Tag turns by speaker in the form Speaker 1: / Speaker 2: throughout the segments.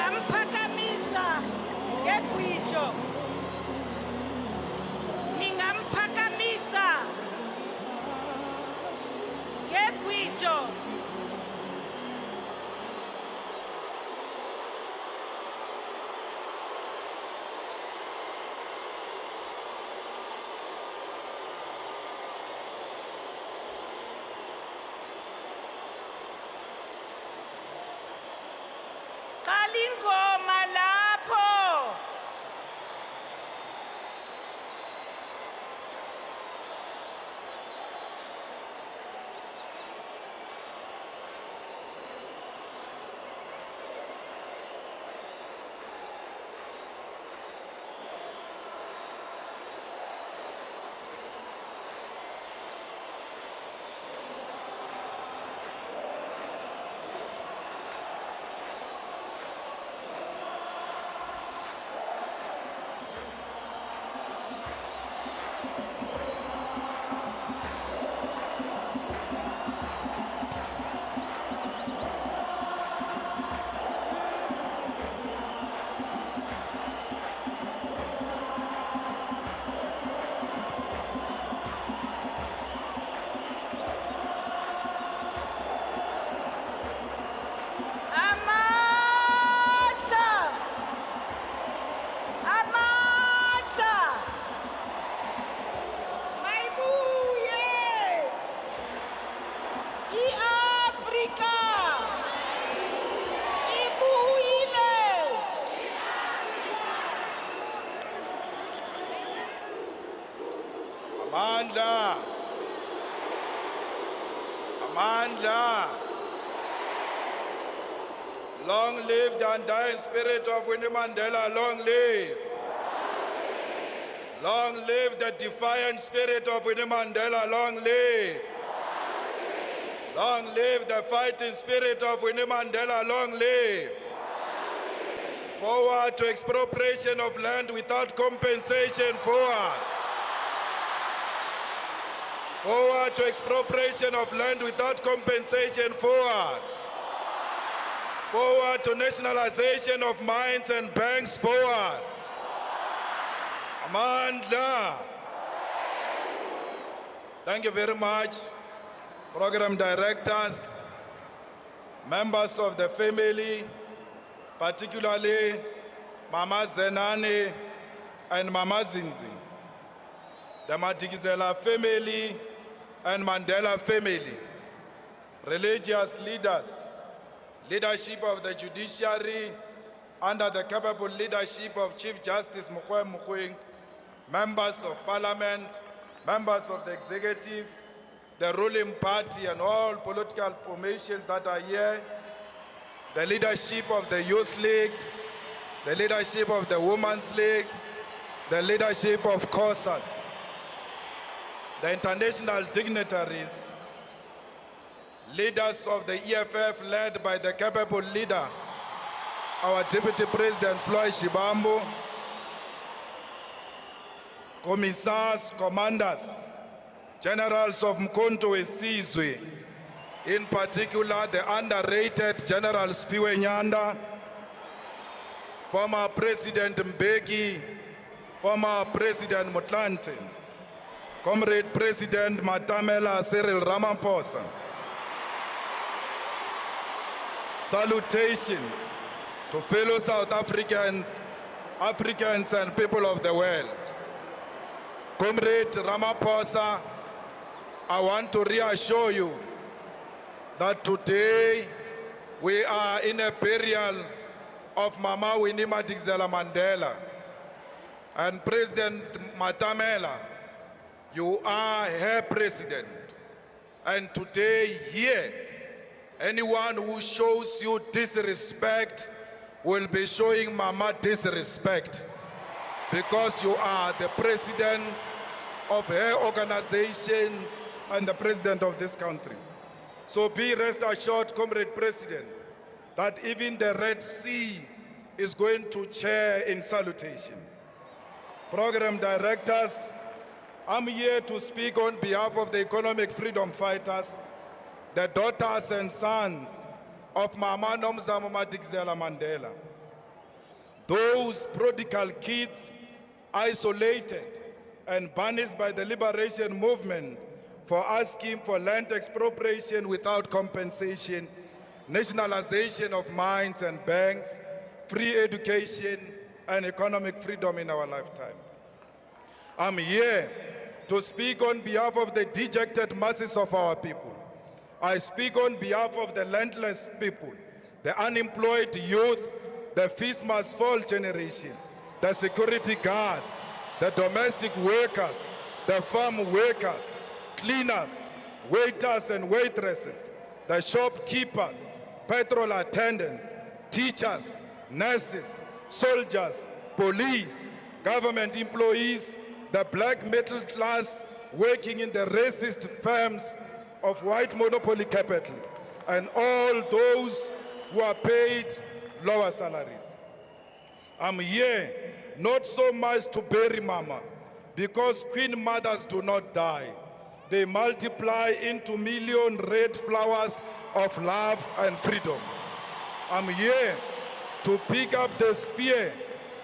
Speaker 1: Ningamphakamisa ngegwijo. Ningamphakamisa ngegwijo. Ingoma lapho.
Speaker 2: Amandla. Long live the undying spirit of Winnie Mandela. Long live. Long live the defiant spirit of Winnie Mandela. Long live. Long live the fighting spirit of Winnie Mandela. Long live. Forward to expropriation of land without compensation. Forward. Forward to expropriation of land without compensation. Forward. Forward to nationalization of mines and banks. Forward. Amandla. Thank you very much, program directors, members of the family, particularly Mama Zenani and Mama Zinzi, the Madikizela family and Mandela family, religious leaders, leadership of the judiciary under the capable leadership of Chief Justice Mokwe Mokoeng, members of parliament, members of the executive, the ruling party and all political formations that are here, the leadership of the Youth League, the leadership of the Women's League, the leadership of COSAS, the international dignitaries, leaders of the EFF led by the capable leader, our Deputy President Floyd Shibambu, commissars, commanders, generals of Mkonto Esizwe, in particular the underrated General Spiwe Nyanda, former President Mbeki, former President Motlanthe, Comrade President Matamela Cyril Ramaphosa. Salutations to fellow South Africans, Africans and people of the world. Comrade Ramaphosa, I want to reassure you that today we are in a burial of Mama Winnie Madikizela Mandela. And President Matamela, you are her president. And today here, anyone who shows you disrespect will be showing Mama disrespect, because you are the president of her organization and the president of this country. So be rest assured, Comrade President, that even the Red Sea is going to cheer in salutation. Program directors, I'm here to speak on behalf of the economic freedom fighters, the daughters and sons of Mama Nomzamo Madikizela Mandela. those prodigal kids isolated and banished by the liberation movement for asking for land expropriation without compensation, nationalization of mines and banks, free education, and economic freedom in our lifetime. I'm here to speak on behalf of the dejected masses of our people. I speak on behalf of the landless people, the unemployed youth, the feast must fall generation, the security guards, the domestic workers, the farm workers, cleaners, waiters and waitresses, the shopkeepers, petrol attendants, teachers, nurses, soldiers, police, government employees, the black middle class working in the racist firms of white monopoly capital, and all those who are paid lower salaries. I'm here not so much to bury Mama, because Queen Mothers do not die. They multiply into million red flowers of love and freedom. I'm here to pick up the spear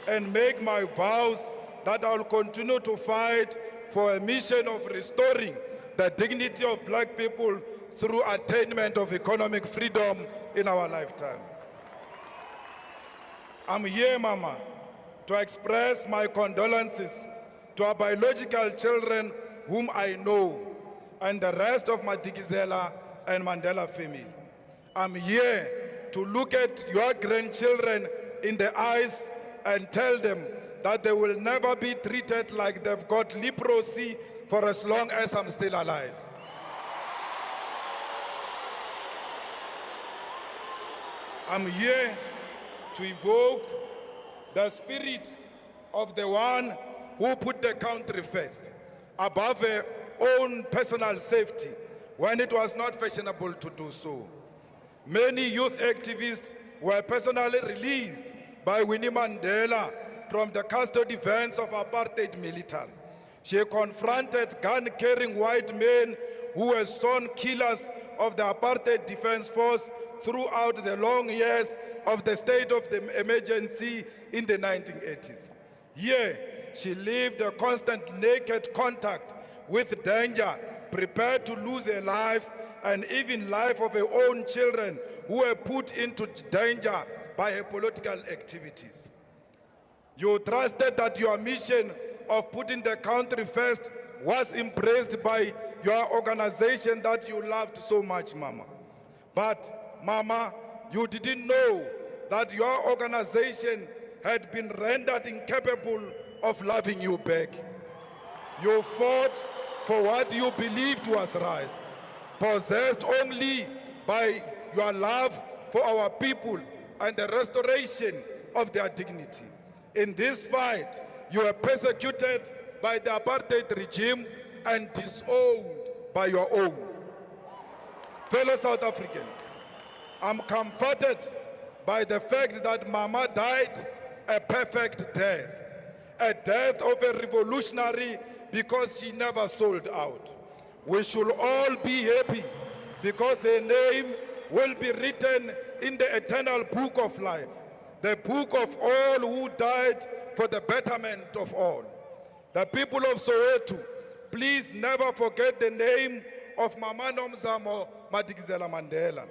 Speaker 2: and make my vows that I'll continue to fight for a mission of restoring the dignity of black people through attainment of economic freedom in our lifetime. I'm here, Mama, to express my condolences to our biological children whom I know and the rest of my Madikizela and Mandela family. I'm here to look at your grandchildren in the eyes and tell them that they will never be treated like they've got leprosy for as long as I'm still alive. I'm here to evoke the spirit of the one who put the country first, above her own personal safety, when it was not fashionable to do so. Many youth activists were personally released by Winnie Mandela from the custody vans of apartheid military. She confronted gun-carrying white men who were sworn killers of the apartheid defense force throughout the long years of the state of the emergency in the 1980s. Here, she lived a constant naked contact with danger, prepared to lose her life and even life of her own children who were put into danger by her political activities. You trusted that your mission of putting the country first was embraced by your organization that you loved so much, Mama. But, Mama, you didn't know that your organization had been rendered incapable of loving you back. You fought for what you believed was right, possessed only by your love for our people and the restoration of their dignity. In this fight, you were persecuted by the apartheid regime and disowned by your own. Fellow South Africans, I'm comforted by the fact that Mama died a perfect death, a death of a revolutionary because she never sold out. We should all be happy because her name will be written in the eternal book of life, the book of all who died for the betterment of all. The people of Soweto, please never forget the name of Mama Nomzamo Madikizela Mandela.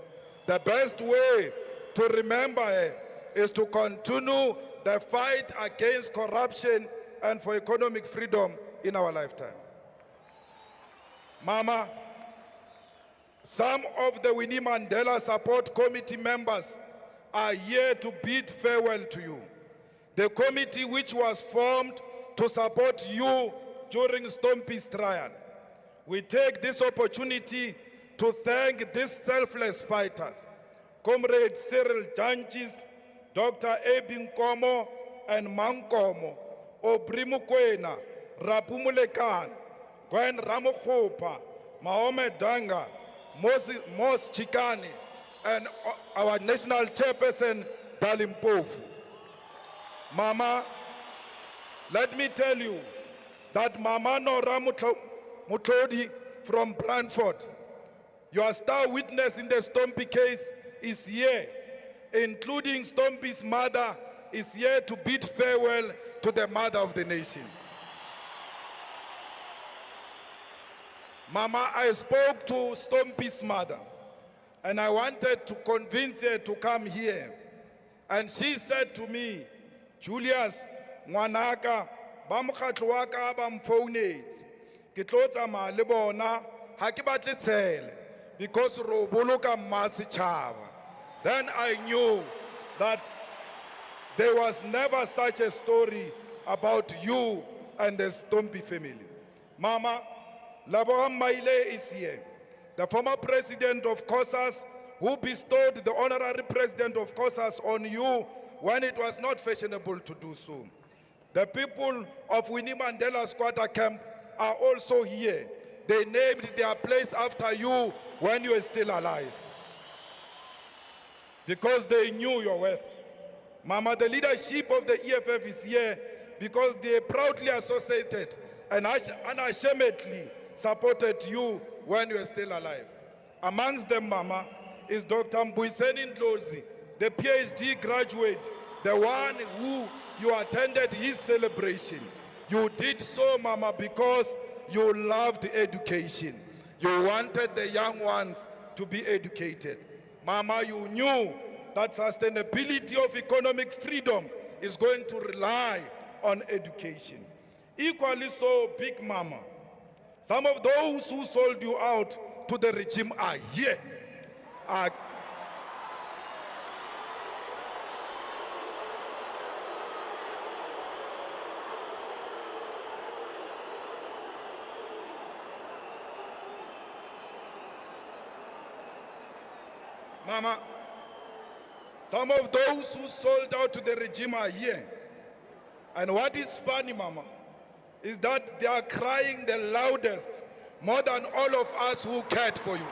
Speaker 2: The best way to remember her is to continue the fight against corruption and for economic freedom in our lifetime. Mama, some of the Winnie Mandela Support Committee members are here to bid farewell to you. The committee which was formed to support you during Stompie's trial. We take this opportunity to thank these selfless fighters, Comrade Cyril Janchis, Dr. Ebin Komo and Mankomo, Obrimukwena, Rapumulekan, Gwen Ramokhopa, Mohamed Danga, Mos Chikani, and our national chairperson, Dalimpofu. Mama, let me tell you that Mama Nora Mutlodi from Brantford, your star witness in the Stompie case, is here, including Stompie's mother, is here to bid farewell to the mother of the nation. Mama, I spoke to Stompie's mother, and I wanted to convince her to come here. And she said to me, Julius, ngwanaka, ba mokgatlo wa ka ba mfounetse. Ke tlo tsamaya le bona, ha ke batle tshele, because ro boloka mma setjhaba. Then I knew that there was never such a story about you and the Stompie family. Mama, Laboha Maile is here, the former president of COSAS, who bestowed the honorary president of COSAS on you when it was not fashionable to do so. The people of Winnie Mandela squatter camp are also here. They named their place after you when you were still alive, because they knew your worth. Mama, the leadership of the EFF is here because they proudly associated and unashamedly supported you when you were still alive. Amongst them, Mama, is Dr. Mbuyiseni Ndlozi, the PhD graduate, the one who you attended his celebration. You did so, Mama, because you loved education. You wanted the young ones to be educated. Mama, you knew that sustainability of economic freedom is going to rely on education. Equally so, Big Mama, some of those who sold you out to the regime are here. Mama, some of those who sold out to the regime are here. And what is funny, Mama, is that they are crying the loudest, more than all of us who cared for you.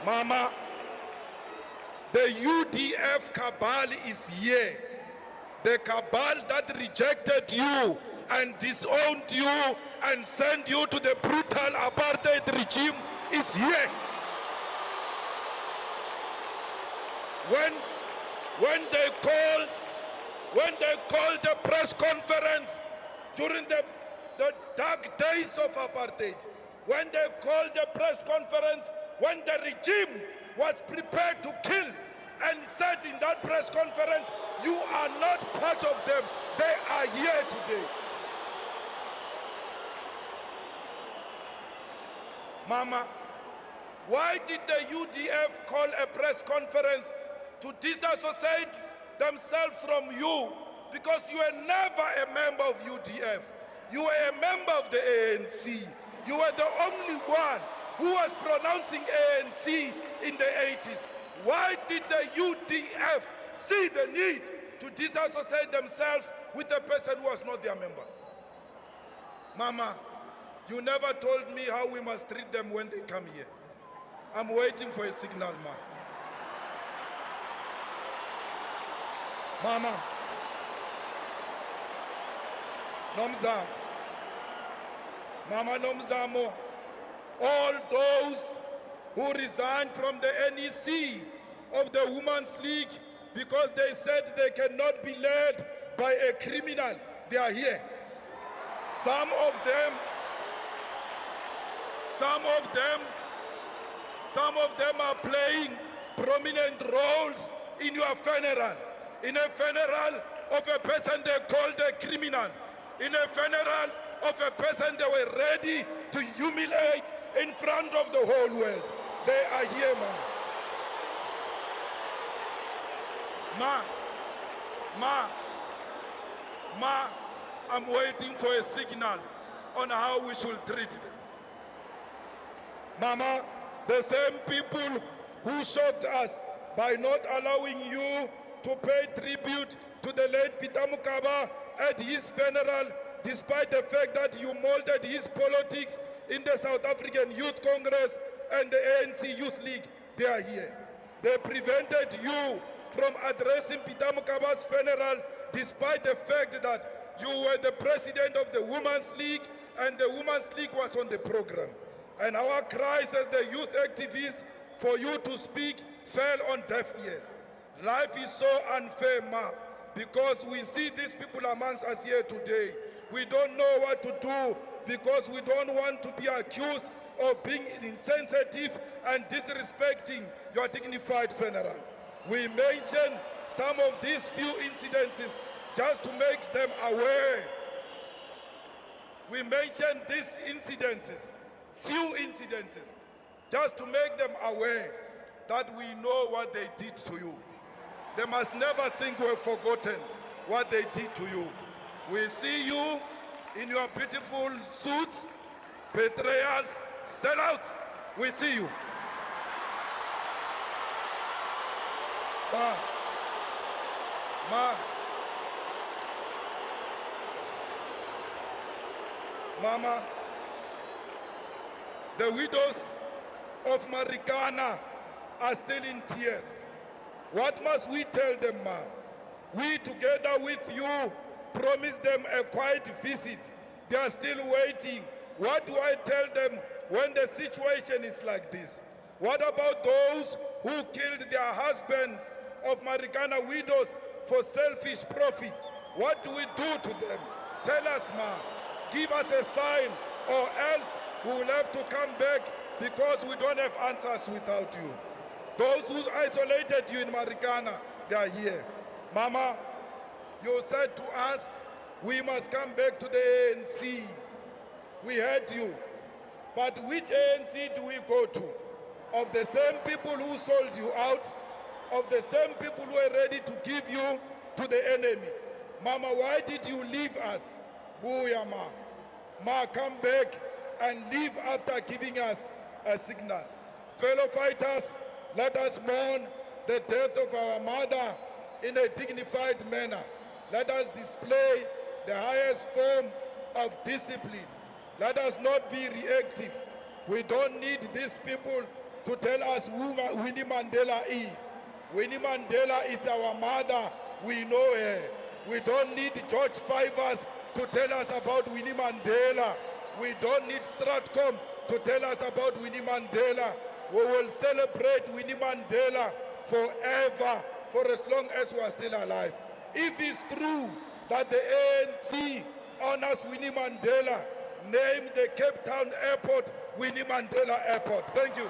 Speaker 2: Mama, the UDF cabal is here. The cabal that rejected you and disowned you and sent you to the brutal apartheid regime is here. When they called the press conference during the dark days of apartheid, when they called the press conference, when the regime was prepared to kill and said in that press conference, you are not part of them, they are here today. Mama, why did the UDF call a press conference to disassociate themselves from you? Because you were never a member of UDF. You were a member of the ANC. You were the only one who was pronouncing ANC in the 80s. Why did the UDF see the need to disassociate themselves with a person who was not their member? Mama, you never told me how we must treat them when they come here. I'm waiting for a signal, ma. Mama, Nomzamo, Mama Nomzamo, all those who resigned from the NEC of the Women's League because they said they cannot be led by a criminal, they are here. Some of them are playing prominent roles in your funeral. In a funeral of a person they called a criminal. In a funeral of a person they were ready to humiliate in front of the whole world. They are here, Ma, I'm waiting for a signal on how we should treat them. Mama, the same people who shocked us by not allowing you to pay tribute to the late Peter Mokaba at his funeral, despite the fact that you molded his politics in the South African Youth Congress and the ANC Youth League, they are here. They prevented you from addressing Peter Mokaba's funeral, despite the fact that you were the president of the Women's League and the Women's League was on the program. And our cries as the youth activists for you to speak fell on deaf ears. Life is so unfair, Ma, because we see these people amongst us here today. We don't know what to do because we don't want to be accused of being insensitive and disrespecting your dignified funeral. We mention some of these few incidences just to make them aware. We mention these incidences, few incidences, just to make them aware that we know what they did to you. They must never think we've forgotten what they did to you. We see you in your beautiful suits, betrayals, sellouts. We see you. Mama, the widows of Marikana are still in tears. What must we tell them, Ma? We, together with you, promised them a quiet visit. They are still waiting. What do I tell them when the situation is like this? What about those who killed their husbands of Marikana widows for selfish profits? What do we do to them? Tell us, Ma. Give us a sign, or else we will have to come back because we don't have answers without you. Those who isolated you in Marikana, they are here. Mama, you said to us, we must come back to the ANC. We heard you. But which ANC do we go to? Of the same people who sold you out, of the same people who are ready to give you to the enemy. Mama, why did you leave us? Booyah, Ma. Ma, come back and leave after giving us a signal. Fellow fighters, let us mourn the death of our mother in a dignified manner. Let us display the highest form of discipline. Let us not be reactive. We don't need these people to tell us who Winnie Mandela is. Winnie Mandela is our mother. We know her. We don't need George Fivers to tell us about Winnie Mandela. We don't need Stratcom to tell us about Winnie Mandela. We will celebrate Winnie Mandela forever, for as long as we are still alive. If it's true that the ANC honors Winnie Mandela, name the Cape Town airport Winnie Mandela Airport. Thank you.